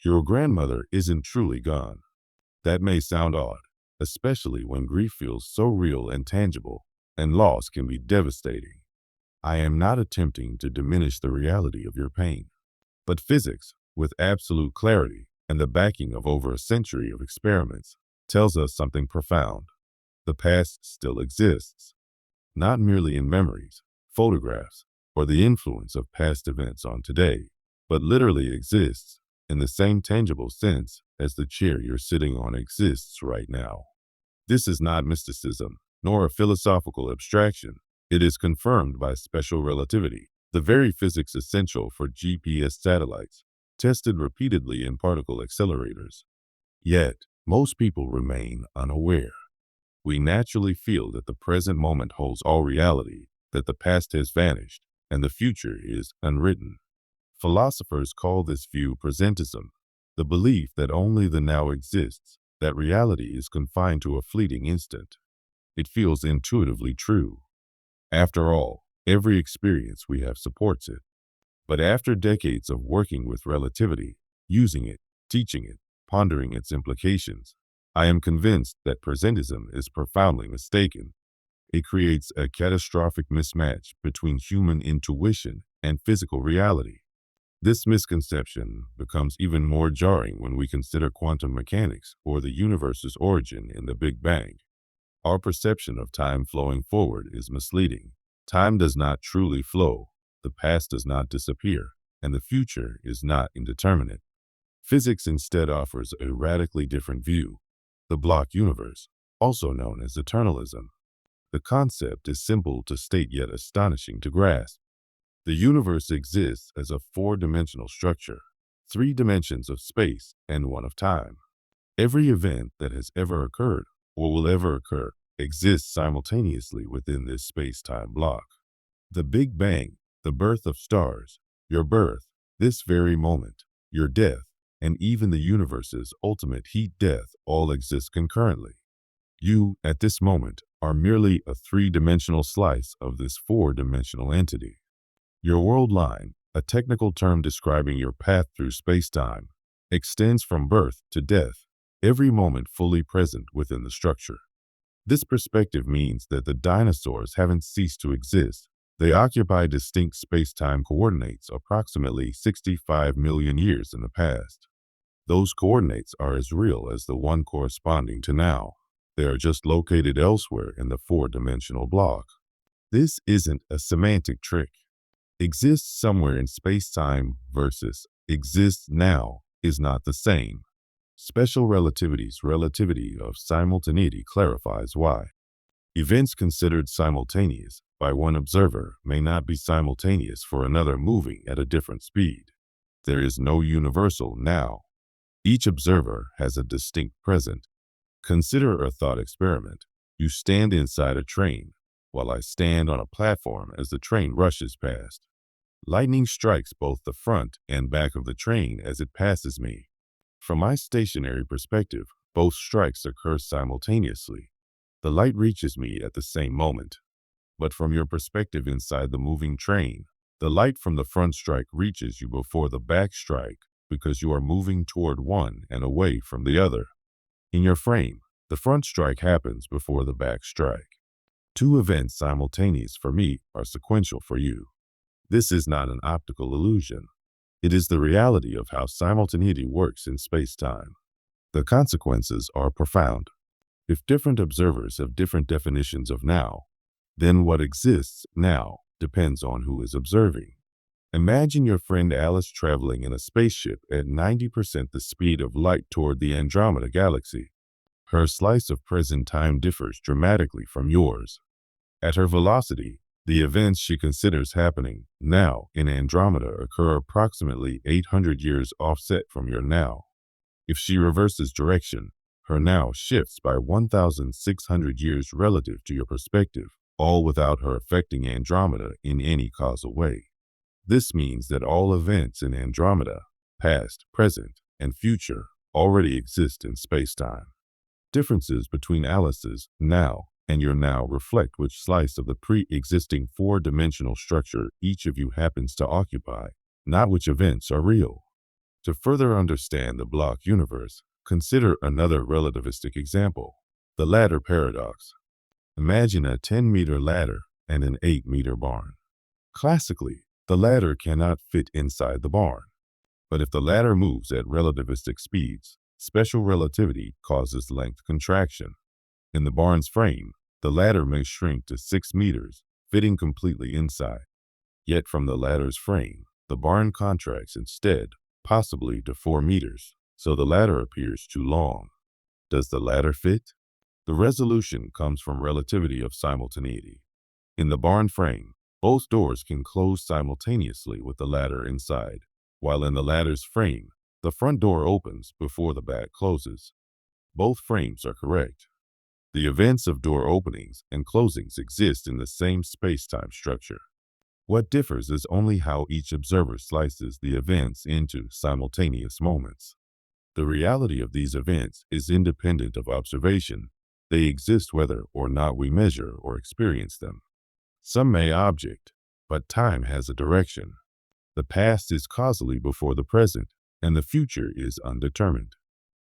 Your grandmother isn't truly gone. That may sound odd, especially when grief feels so real and tangible, and loss can be devastating. I am not attempting to diminish the reality of your pain, but physics, with absolute clarity and the backing of over a century of experiments, tells us something profound. The past still exists, not merely in memories, photographs, or the influence of past events on today, but literally exists in the same tangible sense as the chair you're sitting on exists right now. This is not mysticism, nor a philosophical abstraction. It is confirmed by special relativity, the very physics essential for GPS satellites, tested repeatedly in particle accelerators. Yet, most people remain unaware. We naturally feel that the present moment holds all reality, that the past has vanished, and the future is unwritten. Philosophers call this view presentism, the belief that only the now exists, that reality is confined to a fleeting instant. It feels intuitively true. After all, every experience we have supports it. But after decades of working with relativity, using it, teaching it, pondering its implications, I am convinced that presentism is profoundly mistaken. It creates a catastrophic mismatch between human intuition and physical reality. This misconception becomes even more jarring when we consider quantum mechanics or the universe's origin in the Big Bang. Our perception of time flowing forward is misleading. Time does not truly flow, the past does not disappear, and the future is not indeterminate. Physics instead offers a radically different view, the block universe, also known as eternalism. The concept is simple to state yet astonishing to grasp. The universe exists as a four-dimensional structure, 3 dimensions of space and 1 of time. Every event that has ever occurred or will ever occur exists simultaneously within this space-time block. The Big Bang, the birth of stars, your birth, this very moment, your death, and even the universe's ultimate heat-death all exist concurrently. You, at this moment, are merely a 3-dimensional slice of this 4-dimensional entity. Your world line, a technical term describing your path through space-time, extends from birth to death, every moment fully present within the structure. This perspective means that the dinosaurs haven't ceased to exist. They occupy distinct space-time coordinates approximately 65 million years in the past. Those coordinates are as real as the one corresponding to now. They are just located elsewhere in the 4-dimensional block. This isn't a semantic trick. Exists somewhere in space-time versus exists now is not the same. Special relativity's relativity of simultaneity clarifies why. Events considered simultaneous by one observer may not be simultaneous for another moving at a different speed. There is no universal now. Each observer has a distinct present. Consider a thought experiment. You stand inside a train, while I stand on a platform as the train rushes past. Lightning strikes both the front and back of the train as it passes me. From my stationary perspective, both strikes occur simultaneously. The light reaches me at the same moment. But from your perspective inside the moving train, the light from the front strike reaches you before the back strike because you are moving toward one and away from the other. In your frame, the front strike happens before the back strike. 2 events simultaneous for me are sequential for you. This is not an optical illusion. It is the reality of how simultaneity works in space-time. The consequences are profound. If different observers have different definitions of now, then what exists now depends on who is observing. Imagine your friend Alice traveling in a spaceship at 90% the speed of light toward the Andromeda galaxy. Her slice of present time differs dramatically from yours. At her velocity, the events she considers happening now in Andromeda occur approximately 800 years offset from your now. If she reverses direction, her now shifts by 1,600 years relative to your perspective, all without her affecting Andromeda in any causal way. This means that all events in Andromeda, past, present, and future, already exist in spacetime. Differences between Alice's now and your now reflect which slice of the pre-existing 4-dimensional structure each of you happens to occupy, not which events are real. To further understand the block universe, consider another relativistic example, the ladder paradox. Imagine a 10-meter ladder and an 8-meter barn. Classically, the ladder cannot fit inside the barn. But if the ladder moves at relativistic speeds, special relativity causes length contraction. In the barn's frame, the ladder may shrink to 6 meters, fitting completely inside. Yet from the ladder's frame, the barn contracts instead, possibly to 4 meters, so the ladder appears too long. Does the ladder fit? The resolution comes from relativity of simultaneity. In the barn frame, both doors can close simultaneously with the ladder inside, while in the ladder's frame, the front door opens before the back closes. Both frames are correct. The events of door openings and closings exist in the same space-time structure. What differs is only how each observer slices the events into simultaneous moments. The reality of these events is independent of observation. They exist whether or not we measure or experience them. Some may object, but time has a direction. The past is causally before the present, and the future is undetermined.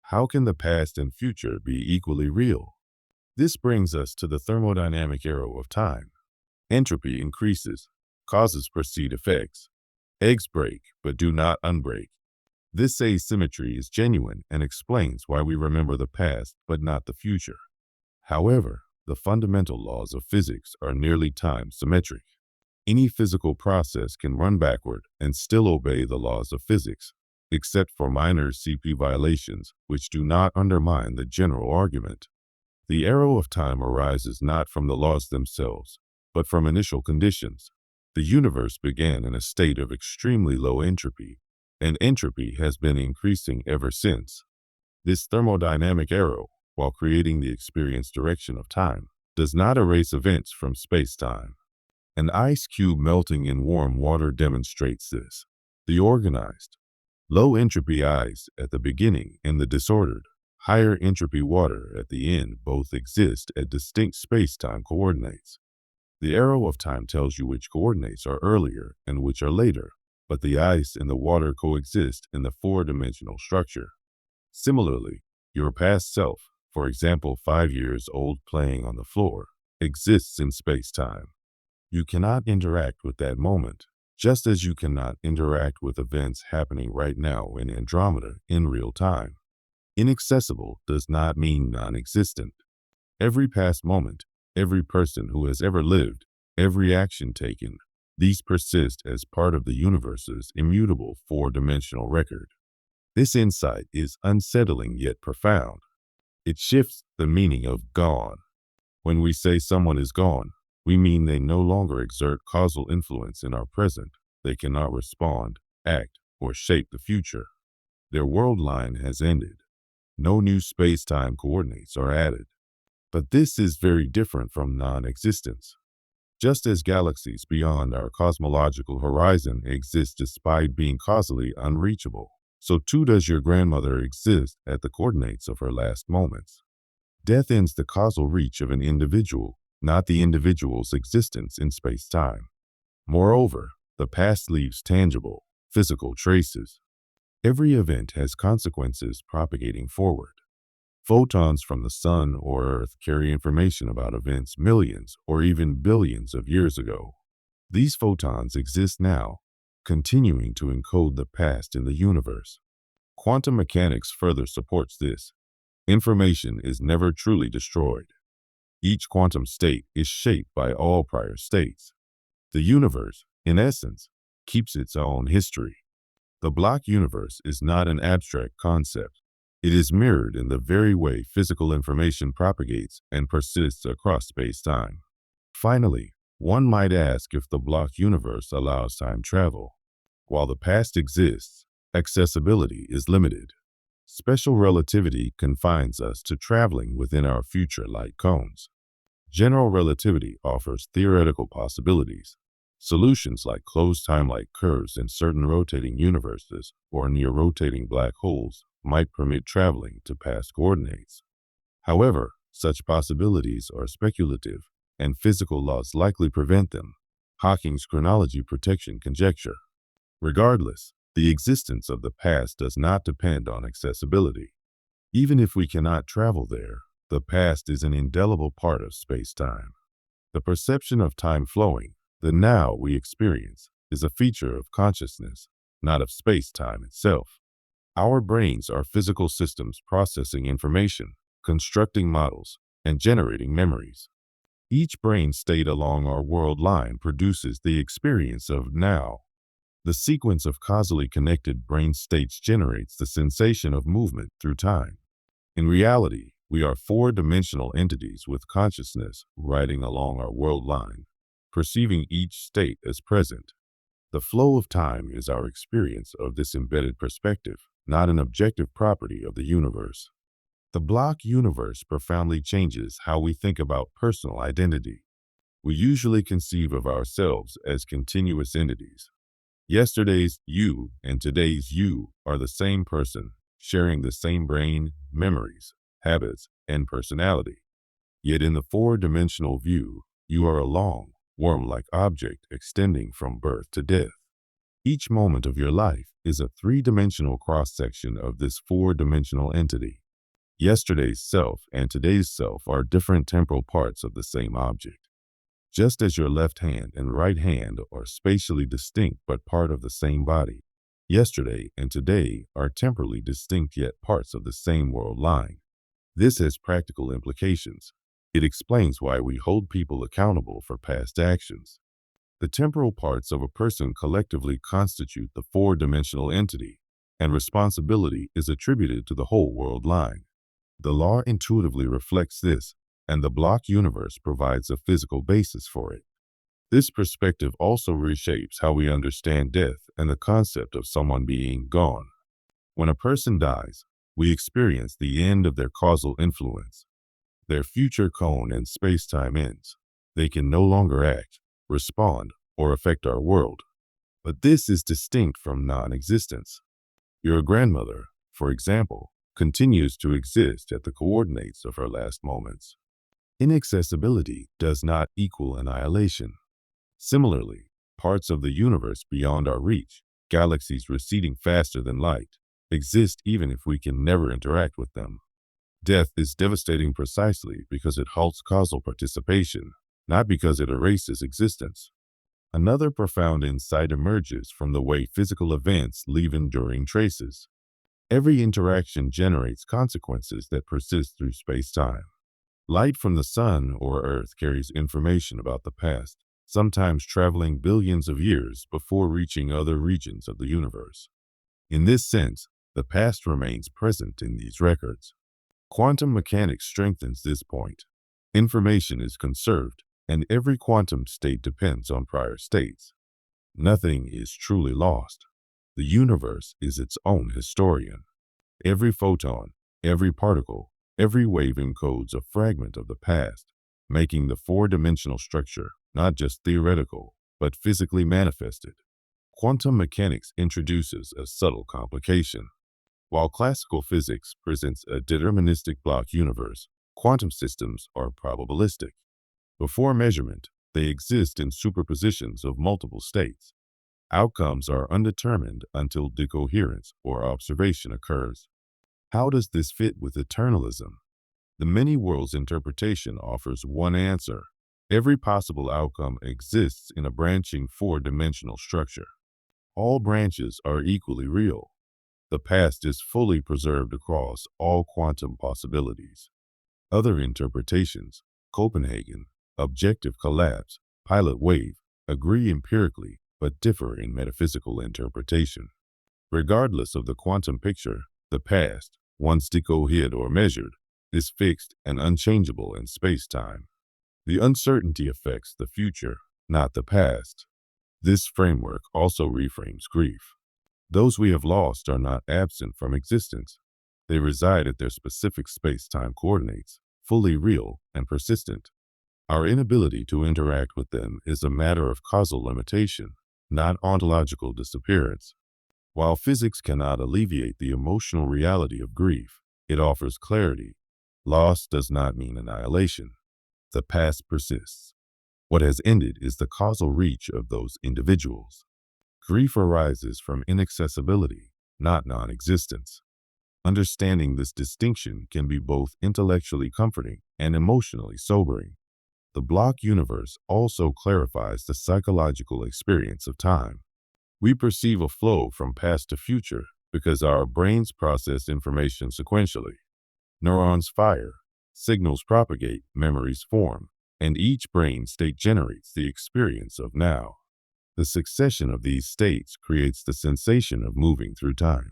How can the past and future be equally real? This brings us to the thermodynamic arrow of time. Entropy increases, causes perceived effects. Eggs break, but do not unbreak. This asymmetry is genuine and explains why we remember the past but not the future. However, the fundamental laws of physics are nearly time symmetric. Any physical process can run backward and still obey the laws of physics, except for minor CP violations which do not undermine the general argument. The arrow of time arises not from the laws themselves, but from initial conditions. The universe began in a state of extremely low entropy, and entropy has been increasing ever since. This thermodynamic arrow, while creating the experienced direction of time, does not erase events from space-time. An ice cube melting in warm water demonstrates this. The organized, low entropy ice at the beginning and the disordered, higher entropy water at the end both exist at distinct space-time coordinates. The arrow of time tells you which coordinates are earlier and which are later, but the ice and the water coexist in the four-dimensional structure. Similarly, your past self, for example 5 years old playing on the floor, exists in space-time. You cannot interact with that moment, just as you cannot interact with events happening right now in Andromeda in real time. Inaccessible does not mean non-existent. Every past moment, every person who has ever lived, every action taken, these persist as part of the universe's immutable four-dimensional record. This insight is unsettling yet profound. It shifts the meaning of gone. When we say someone is gone, we mean they no longer exert causal influence in our present. They cannot respond, act, or shape the future. Their world line has ended. No new space-time coordinates are added. But this is very different from non-existence. Just as galaxies beyond our cosmological horizon exist despite being causally unreachable, so too does your grandmother exist at the coordinates of her last moments. Death ends the causal reach of an individual, not the individual's existence in space-time. Moreover, the past leaves tangible, physical traces. Every event has consequences propagating forward. Photons from the sun or Earth carry information about events millions or even billions of years ago. These photons exist now, continuing to encode the past in the universe. Quantum mechanics further supports this. Information is never truly destroyed. Each quantum state is shaped by all prior states. The universe, in essence, keeps its own history. The block universe is not an abstract concept. It is mirrored in the very way physical information propagates and persists across space-time. Finally, one might ask if the block universe allows time travel. While the past exists, accessibility is limited. Special relativity confines us to traveling within our future light cones. General relativity offers theoretical possibilities. Solutions like closed time-like curves in certain rotating universes or near rotating black holes might permit traveling to past coordinates. However, such possibilities are speculative, and physical laws likely prevent them. Hawking's chronology protection conjecture. Regardless, The existence of the past does not depend on accessibility. Even if we cannot travel there, the past is an indelible part of space-time. The perception of time flowing, the now we experience, is a feature of consciousness, not of space-time itself. Our brains are physical systems processing information, constructing models, and generating memories. Each brain state along our world line produces the experience of now. The sequence of causally connected brain states generates the sensation of movement through time. In reality, we are four-dimensional entities with consciousness riding along our world line, perceiving each state as present. The flow of time is our experience of this embedded perspective, not an objective property of the universe. The block universe profoundly changes how we think about personal identity. We usually conceive of ourselves as continuous entities. Yesterday's you and today's you are the same person, sharing the same brain, memories, habits, and personality. Yet in the four-dimensional view, you are a long, worm-like object extending from birth to death. Each moment of your life is a three-dimensional cross-section of this four-dimensional entity. Yesterday's self and today's self are different temporal parts of the same object. Just as your left hand and right hand are spatially distinct but part of the same body, yesterday and today are temporally distinct yet parts of the same world line. This has practical implications. It explains why we hold people accountable for past actions. The temporal parts of a person collectively constitute the four-dimensional entity, and responsibility is attributed to the whole world line. The law intuitively reflects this, and the block universe provides a physical basis for it. This perspective also reshapes how we understand death and the concept of someone being gone. When a person dies, we experience the end of their causal influence. Their future cone and space-time ends. They can no longer act, respond, or affect our world. But this is distinct from non-existence. Your grandmother, for example, continues to exist at the coordinates of her last moments. Inaccessibility does not equal annihilation. Similarly, parts of the universe beyond our reach, galaxies receding faster than light, exist even if we can never interact with them. Death is devastating precisely because it halts causal participation, not because it erases existence. Another profound insight emerges from the way physical events leave enduring traces. Every interaction generates consequences that persist through space-time. Light from the sun or Earth carries information about the past, sometimes traveling billions of years before reaching other regions of the universe. In this sense, the past remains present in these records. Quantum mechanics strengthens this point. Information is conserved, and every quantum state depends on prior states. Nothing is truly lost. The universe is its own historian. Every photon, every particle, every wave encodes a fragment of the past, making the four-dimensional structure not just theoretical, but physically manifested. Quantum mechanics introduces a subtle complication. While classical physics presents a deterministic block universe, quantum systems are probabilistic. Before measurement, they exist in superpositions of multiple states. Outcomes are undetermined until decoherence or observation occurs. How does this fit with eternalism? The many worlds interpretation offers one answer. Every possible outcome exists in a branching four-dimensional structure. All branches are equally real. The past is fully preserved across all quantum possibilities. Other interpretations, Copenhagen, objective collapse, pilot wave, agree empirically but differ in metaphysical interpretation. Regardless of the quantum picture, the past, once decoherent or measured, is fixed and unchangeable in space-time. The uncertainty affects the future, not the past. This framework also reframes grief. Those we have lost are not absent from existence. They reside at their specific space-time coordinates, fully real and persistent. Our inability to interact with them is a matter of causal limitation, not ontological disappearance. While physics cannot alleviate the emotional reality of grief, it offers clarity. Loss does not mean annihilation. The past persists. What has ended is the causal reach of those individuals. Grief arises from inaccessibility, not non-existence. Understanding this distinction can be both intellectually comforting and emotionally sobering. The block universe also clarifies the psychological experience of time. We perceive a flow from past to future because our brains process information sequentially. Neurons fire, signals propagate, memories form, and each brain state generates the experience of now. The succession of these states creates the sensation of moving through time.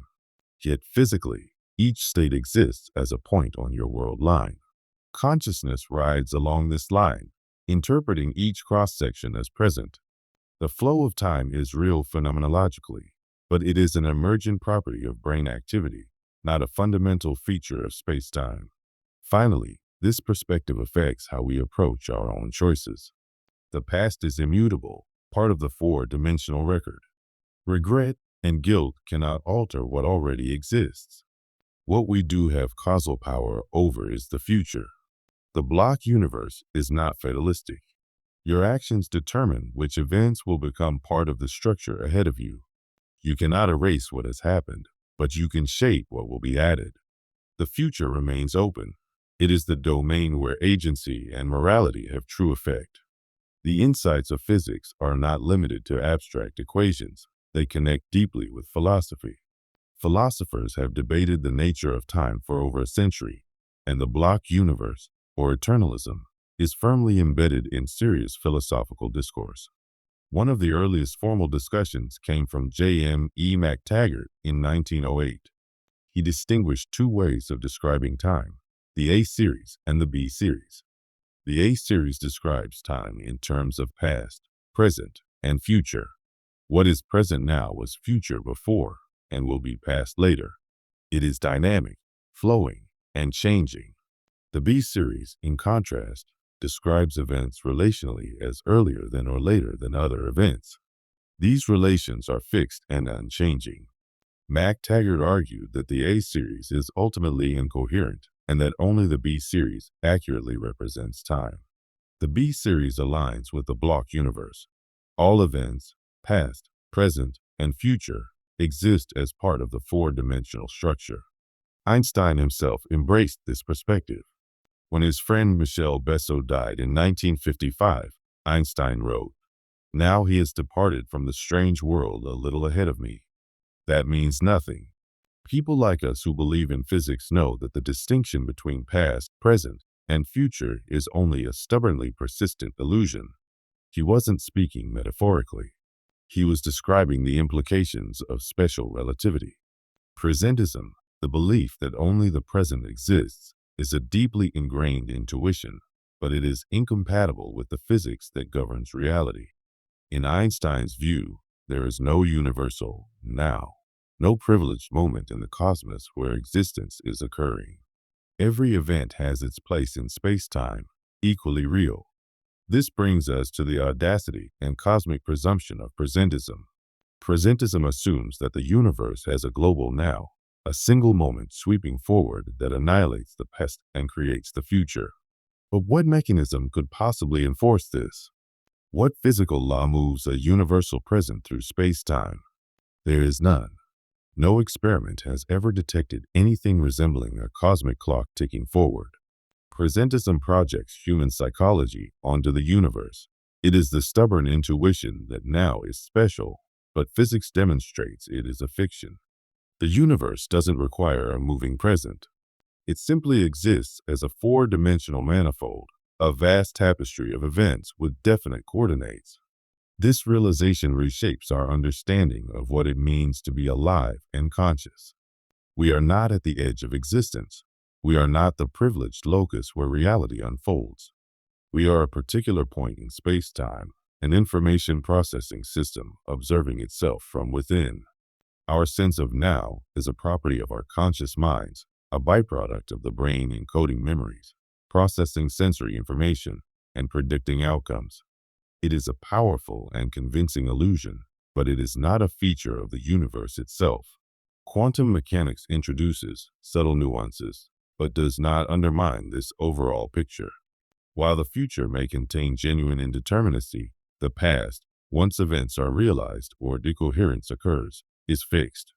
Yet physically, each state exists as a point on your world line. Consciousness rides along this line, interpreting each cross-section as present. The flow of time is real phenomenologically, but it is an emergent property of brain activity, not a fundamental feature of spacetime. Finally, this perspective affects how we approach our own choices. The past is immutable, part of the four-dimensional record. Regret and guilt cannot alter what already exists. What we do have causal power over is the future. The block universe is not fatalistic. Your actions determine which events will become part of the structure ahead of you. You cannot erase what has happened, but you can shape what will be added. The future remains open. It is the domain where agency and morality have true effect. The insights of physics are not limited to abstract equations. They connect deeply with philosophy. Philosophers have debated the nature of time for over a century, and the block universe, or eternalism, is firmly embedded in serious philosophical discourse. One of the earliest formal discussions came from J.M.E. McTaggart in 1908. He distinguished two ways of describing time, the A series and the B series. The A series describes time in terms of past, present, and future. What is present now was future before and will be past later. It is dynamic, flowing, and changing. The B series, in contrast, describes events relationally as earlier than or later than other events. These relations are fixed and unchanging. McTaggart argued that the A series is ultimately incoherent and that only the B series accurately represents time. The B series aligns with the block universe. All events, past, present, and future, exist as part of the four-dimensional structure. Einstein himself embraced this perspective. When his friend Michel Besso died in 1955, Einstein wrote, "Now he has departed from the strange world a little ahead of me. That means nothing. People like us who believe in physics know that the distinction between past, present, and future is only a stubbornly persistent illusion." He wasn't speaking metaphorically. He was describing the implications of special relativity. Presentism, the belief that only the present exists, is a deeply ingrained intuition, but it is incompatible with the physics that governs reality. In Einstein's view, there is no universal now, no privileged moment in the cosmos where existence is occurring. Every event has its place in space-time, equally real. This brings us to the audacity and cosmic presumption of presentism. Presentism assumes that the universe has a global now, a single moment sweeping forward that annihilates the past and creates the future. But what mechanism could possibly enforce this? What physical law moves a universal present through space-time? There is none. No experiment has ever detected anything resembling a cosmic clock ticking forward. Presentism projects human psychology onto the universe. It is the stubborn intuition that now is special, but physics demonstrates it is a fiction. The universe doesn't require a moving present. It simply exists as a four-dimensional manifold, a vast tapestry of events with definite coordinates. This realization reshapes our understanding of what it means to be alive and conscious. We are not at the edge of existence. We are not the privileged locus where reality unfolds. We are a particular point in space-time, an information processing system observing itself from within. Our sense of now is a property of our conscious minds, a byproduct of the brain encoding memories, processing sensory information, and predicting outcomes. It is a powerful and convincing illusion, but it is not a feature of the universe itself. Quantum mechanics introduces subtle nuances, but does not undermine this overall picture. While the future may contain genuine indeterminacy, the past, once events are realized or decoherence occurs, is fixed.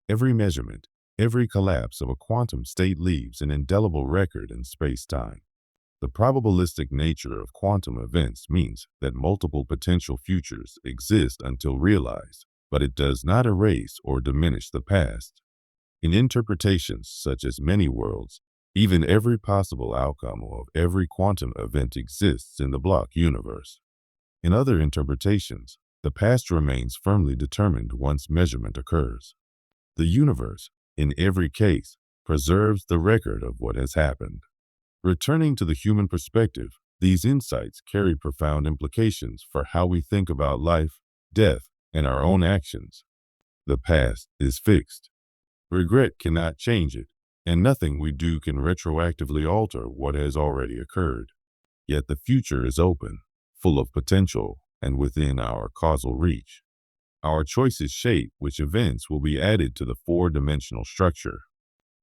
Every measurement, every collapse of a quantum state leaves an indelible record in space-time. The probabilistic nature of quantum events means that multiple potential futures exist until realized, but it does not erase or diminish the past. In interpretations such as many worlds, even every possible outcome of every quantum event exists in the block universe. In other interpretations, the past remains firmly determined once measurement occurs. The universe, in every case, preserves the record of what has happened. Returning to the human perspective, these insights carry profound implications for how we think about life, death, and our own actions. The past is fixed. Regret cannot change it, and nothing we do can retroactively alter what has already occurred. Yet the future is open, full of potential, and within our causal reach. Our choices shape which events will be added to the four-dimensional structure.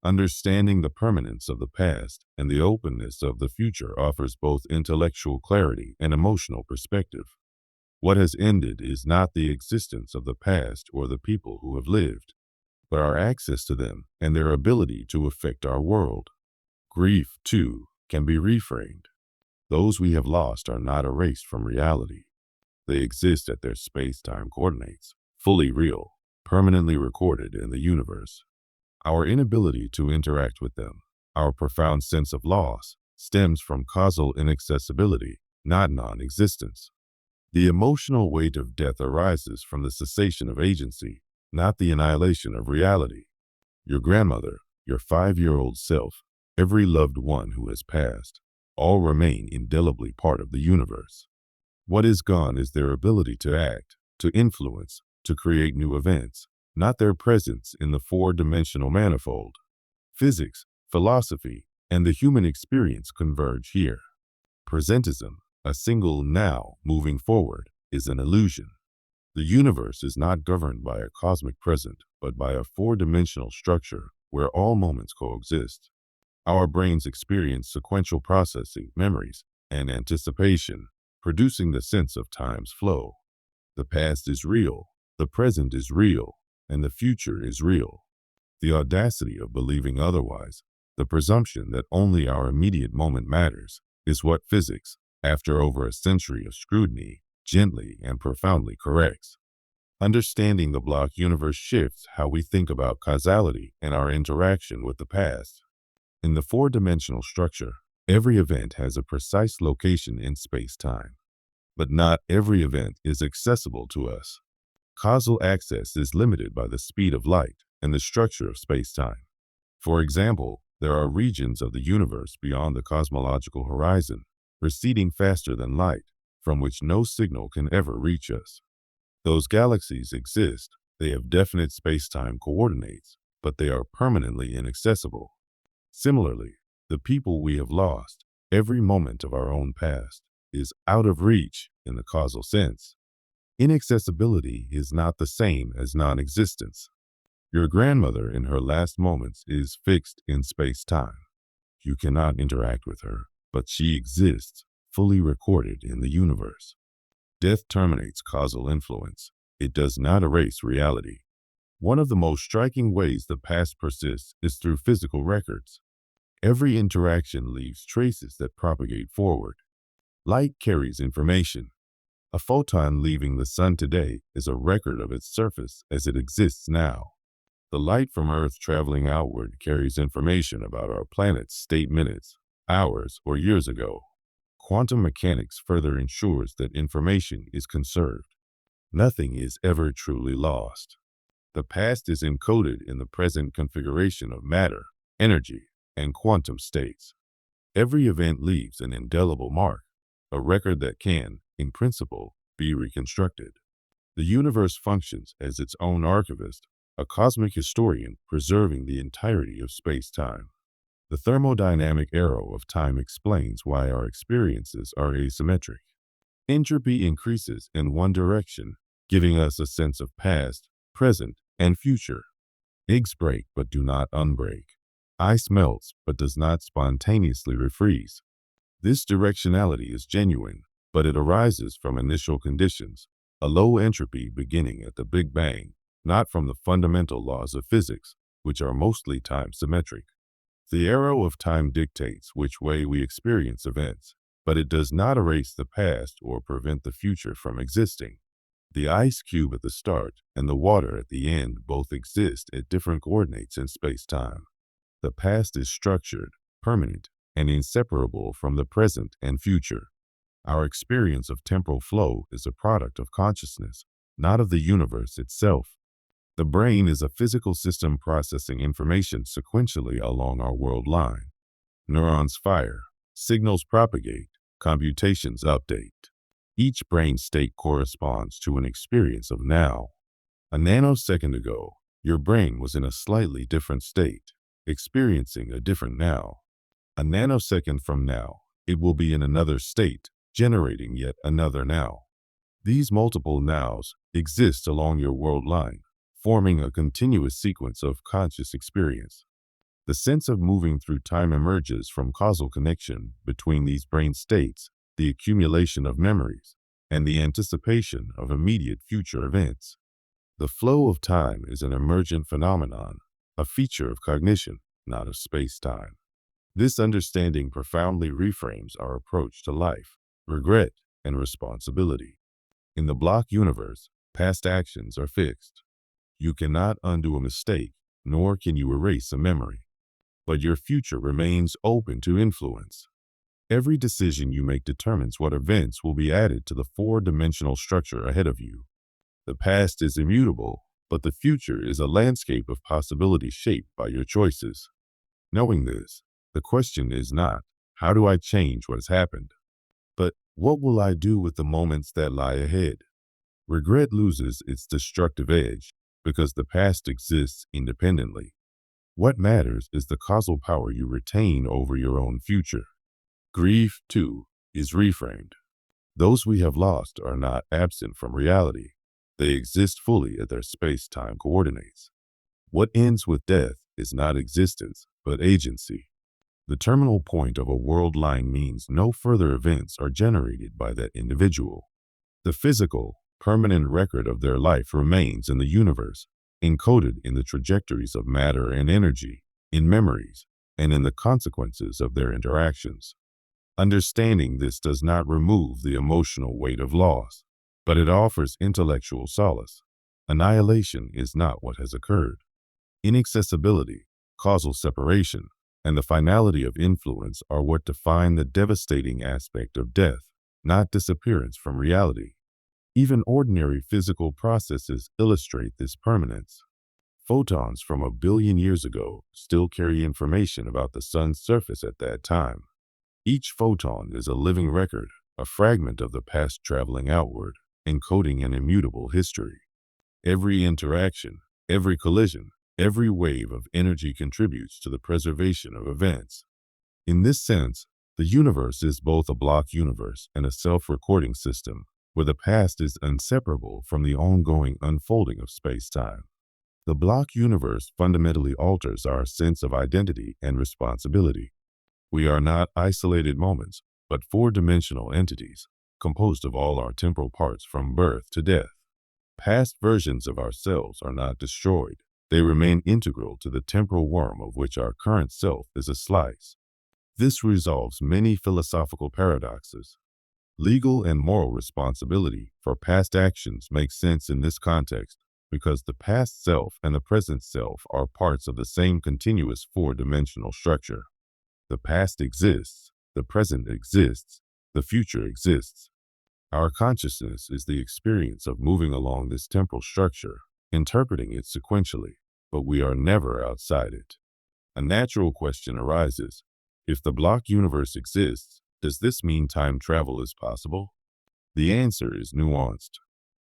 Understanding the permanence of the past and the openness of the future offers both intellectual clarity and emotional perspective. What has ended is not the existence of the past or the people who have lived, but our access to them and their ability to affect our world. Grief, too, can be reframed. Those we have lost are not erased from reality. They exist at their space-time coordinates, fully real, permanently recorded in the universe. Our inability to interact with them, our profound sense of loss, stems from causal inaccessibility, not non-existence. The emotional weight of death arises from the cessation of agency, not the annihilation of reality. Your grandmother, your 5-year-old self, every loved one who has passed, all remain indelibly part of the universe. What is gone is their ability to act, to influence, to create new events, not their presence in the four-dimensional manifold. Physics, philosophy, and the human experience converge here. Presentism, a single now moving forward, is an illusion. The universe is not governed by a cosmic present, but by a four-dimensional structure where all moments coexist. Our brains experience sequential processing, memories, and anticipation, producing the sense of time's flow. The past is real, the present is real, and the future is real. The audacity of believing otherwise, the presumption that only our immediate moment matters, is what physics, after over a century of scrutiny, gently and profoundly corrects. Understanding the block universe shifts how we think about causality and our interaction with the past. In the four-dimensional structure, every event has a precise location in space-time. But not every event is accessible to us. Causal access is limited by the speed of light and the structure of space-time. For example, there are regions of the universe beyond the cosmological horizon, receding faster than light, from which no signal can ever reach us. Those galaxies exist, they have definite space-time coordinates, but they are permanently inaccessible. Similarly, the people we have lost, every moment of our own past, is out of reach in the causal sense. Inaccessibility is not the same as non-existence. Your grandmother in her last moments is fixed in space-time. You cannot interact with her, but she exists, fully recorded in the universe. Death terminates causal influence. It does not erase reality. One of the most striking ways the past persists is through physical records. Every interaction leaves traces that propagate forward. Light carries information. A photon leaving the sun today is a record of its surface as it exists now. The light from Earth traveling outward carries information about our planet's state minutes, hours, or years ago. Quantum mechanics further ensures that information is conserved. Nothing is ever truly lost. The past is encoded in the present configuration of matter, energy, and quantum states. Every event leaves an indelible mark, a record that can, in principle, be reconstructed. The universe functions as its own archivist, a cosmic historian preserving the entirety of space-time. The thermodynamic arrow of time explains why our experiences are asymmetric. Entropy increases in one direction, giving us a sense of past, present, and future. Eggs break but do not unbreak. Ice melts but does not spontaneously refreeze. This directionality is genuine, but it arises from initial conditions, a low entropy beginning at the Big Bang, not from the fundamental laws of physics, which are mostly time symmetric. The arrow of time dictates which way we experience events, but it does not erase the past or prevent the future from existing. The ice cube at the start and the water at the end both exist at different coordinates in space-time. The past is structured, permanent, and inseparable from the present and future. Our experience of temporal flow is a product of consciousness, not of the universe itself. The brain is a physical system processing information sequentially along our world line. Neurons fire, signals propagate, computations update. Each brain state corresponds to an experience of now. A nanosecond ago, your brain was in a slightly different state, experiencing a different now. A nanosecond from now, it will be in another state, generating yet another now. These multiple nows exist along your world line, forming a continuous sequence of conscious experience. The sense of moving through time emerges from causal connection between these brain states, the accumulation of memories, and the anticipation of immediate future events. The flow of time is an emergent phenomenon, a feature of cognition, not of space-time. This understanding profoundly reframes our approach to life, regret, and responsibility. In the block universe, past actions are fixed. You cannot undo a mistake, nor can you erase a memory. But your future remains open to influence. Every decision you make determines what events will be added to the four-dimensional structure ahead of you. The past is immutable, but the future is a landscape of possibilities shaped by your choices. Knowing this, the question is not, how do I change what has happened? But what will I do with the moments that lie ahead? Regret loses its destructive edge because the past exists independently. What matters is the causal power you retain over your own future. Grief, too, is reframed. Those we have lost are not absent from reality. They exist fully at their space-time coordinates. What ends with death is not existence, but agency. The terminal point of a world line means no further events are generated by that individual. The physical, permanent record of their life remains in the universe, encoded in the trajectories of matter and energy, in memories, and in the consequences of their interactions. Understanding this does not remove the emotional weight of loss, but it offers intellectual solace. Annihilation is not what has occurred. Inaccessibility, causal separation, and the finality of influence are what define the devastating aspect of death, not disappearance from reality. Even ordinary physical processes illustrate this permanence. Photons from 1 billion years ago still carry information about the sun's surface at that time. Each photon is a living record, a fragment of the past traveling outward, encoding an immutable history. Every interaction, every collision, every wave of energy contributes to the preservation of events. In this sense, the universe is both a block universe and a self-recording system, where the past is inseparable from the ongoing unfolding of space-time. The block universe fundamentally alters our sense of identity and responsibility. We are not isolated moments, but four-dimensional entities, composed of all our temporal parts from birth to death. Past versions of ourselves are not destroyed. They remain integral to the temporal worm of which our current self is a slice. This resolves many philosophical paradoxes. Legal and moral responsibility for past actions makes sense in this context because the past self and the present self are parts of the same continuous four-dimensional structure. The past exists, the present exists, the future exists. Our consciousness is the experience of moving along this temporal structure, interpreting it sequentially, but we are never outside it. A natural question arises. If the block universe exists, does this mean time travel is possible? The answer is nuanced.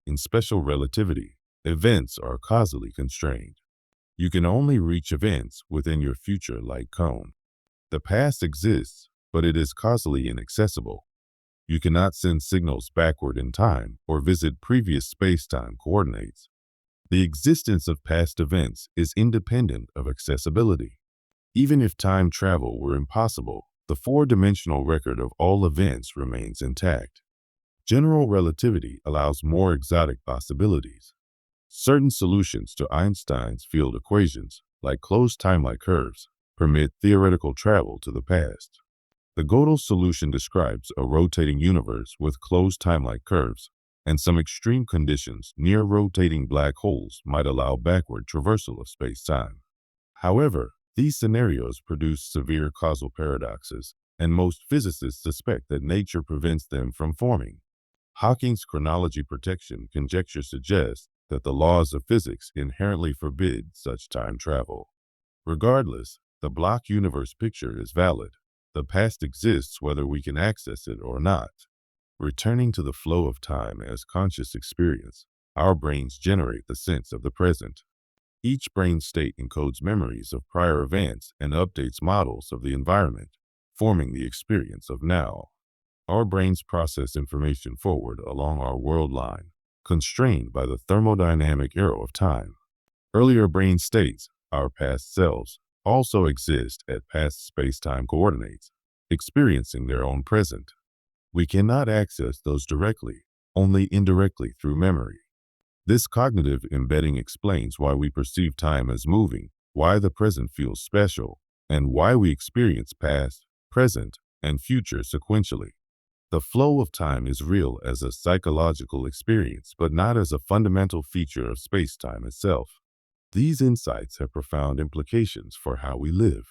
In special relativity, events are causally constrained. You can only reach events within your future-like cone. The past exists, but it is causally inaccessible. You cannot send signals backward in time or visit previous space-time coordinates. The existence of past events is independent of accessibility. Even if time travel were impossible, the four-dimensional record of all events remains intact. General relativity allows more exotic possibilities. Certain solutions to Einstein's field equations, like closed time-like curves, permit theoretical travel to the past. The Gödel solution describes a rotating universe with closed time-like curves, and some extreme conditions near rotating black holes might allow backward traversal of space-time. However, these scenarios produce severe causal paradoxes, and most physicists suspect that nature prevents them from forming. Hawking's chronology protection conjecture suggests that the laws of physics inherently forbid such time travel. Regardless, the block universe picture is valid. The past exists whether we can access it or not. Returning to the flow of time as conscious experience, our brains generate the sense of the present. Each brain state encodes memories of prior events and updates models of the environment, forming the experience of now. Our brains process information forward along our world line, constrained by the thermodynamic arrow of time. Earlier brain states, our past selves, also exist at past space-time coordinates, experiencing their own present. We cannot access those directly, only indirectly through memory. This cognitive embedding explains why we perceive time as moving, why the present feels special, and why we experience past, present, and future sequentially. The flow of time is real as a psychological experience, but not as a fundamental feature of space-time itself. These insights have profound implications for how we live.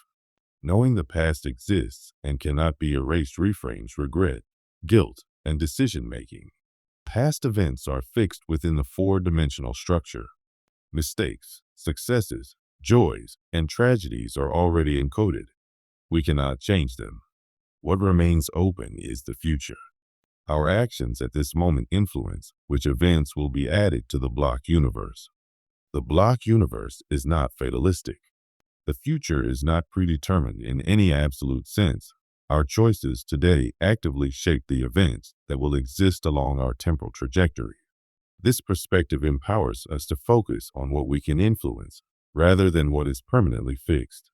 Knowing the past exists and cannot be erased reframes regret, guilt, and decision-making. Past events are fixed within the four-dimensional structure. Mistakes, successes, joys, and tragedies are already encoded. We cannot change them. What remains open is the future. Our actions at this moment influence which events will be added to the block universe. The block universe is not fatalistic. The future is not predetermined in any absolute sense. Our choices today actively shape the events that will exist along our temporal trajectory. This perspective empowers us to focus on what we can influence rather than what is permanently fixed.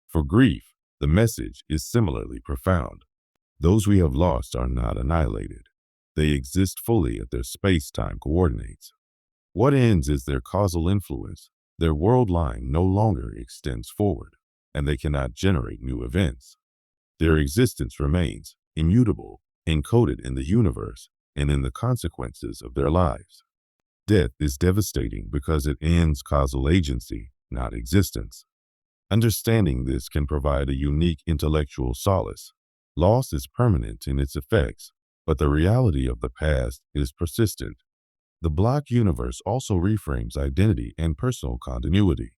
For grief, the message is similarly profound. Those we have lost are not annihilated. They exist fully at their space-time coordinates. What ends is their causal influence. Their world line no longer extends forward, and they cannot generate new events. Their existence remains immutable, encoded in the universe and in the consequences of their lives. Death is devastating because it ends causal agency, not existence. Understanding this can provide a unique intellectual solace. Loss is permanent in its effects, but the reality of the past is persistent. The block universe also reframes identity and personal continuity.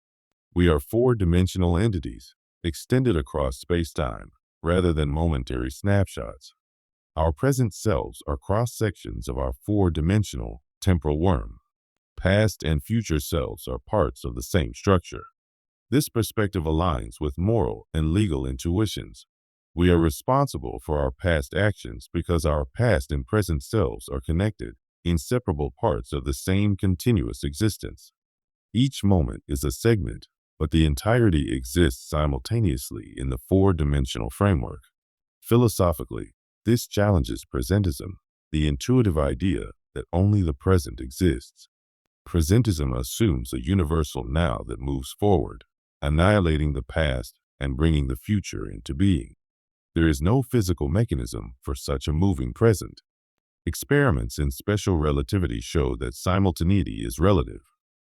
We are four-dimensional entities, extended across space-time, rather than momentary snapshots. Our present selves are cross-sections of our four-dimensional temporal worm. Past and future selves are parts of the same structure. This perspective aligns with moral and legal intuitions. We are responsible for our past actions because our past and present selves are connected, inseparable parts of the same continuous existence. Each moment is a segment, but the entirety exists simultaneously in the four-dimensional framework. Philosophically, this challenges presentism, the intuitive idea that only the present exists. Presentism assumes a universal now that moves forward, annihilating the past and bringing the future into being. There is no physical mechanism for such a moving present. Experiments in special relativity show that simultaneity is relative.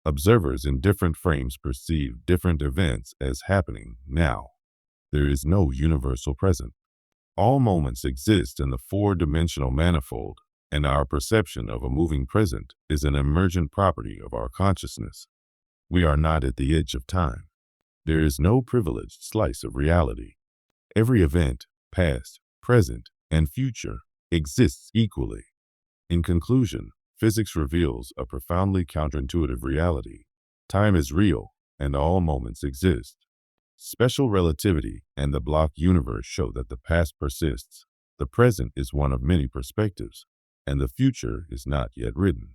Observers in different frames perceive different events as happening now. There is no universal present. All moments exist in the four-dimensional manifold, and our perception of a moving present is an emergent property of our consciousness. We are not at the edge of time. There is no privileged slice of reality. Every event, past, present, and future, exists equally. In conclusion, physics reveals a profoundly counterintuitive reality. Time is real, and all moments exist. Special relativity and the block universe show that the past persists, the present is one of many perspectives, and the future is not yet written.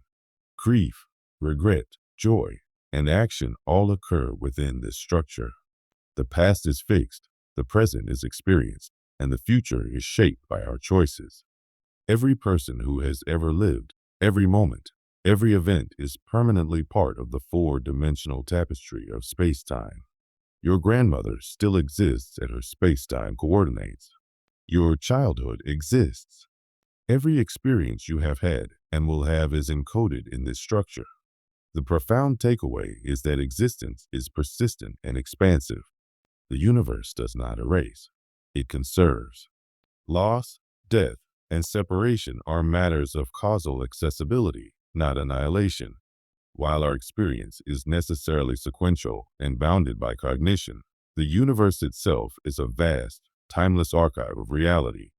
Grief, regret, joy, and action all occur within this structure. The past is fixed, the present is experienced, and the future is shaped by our choices. Every person who has ever lived, every moment, every event is permanently part of the four-dimensional tapestry of space-time. Your grandmother still exists at her space-time coordinates. Your childhood exists. Every experience you have had and will have is encoded in this structure. The profound takeaway is that existence is persistent and expansive. The universe does not erase. It conserves. Loss, death, and separation are matters of causal accessibility, not annihilation. While our experience is necessarily sequential and bounded by cognition, the universe itself is a vast, timeless archive of reality.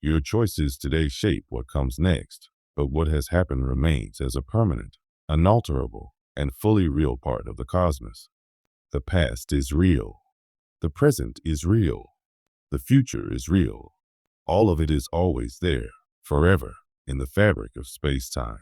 Your choices today shape what comes next, but what has happened remains as a permanent, unalterable, and fully real part of the cosmos. The past is real. The present is real. The future is real. All of it is always there, forever, in the fabric of space-time.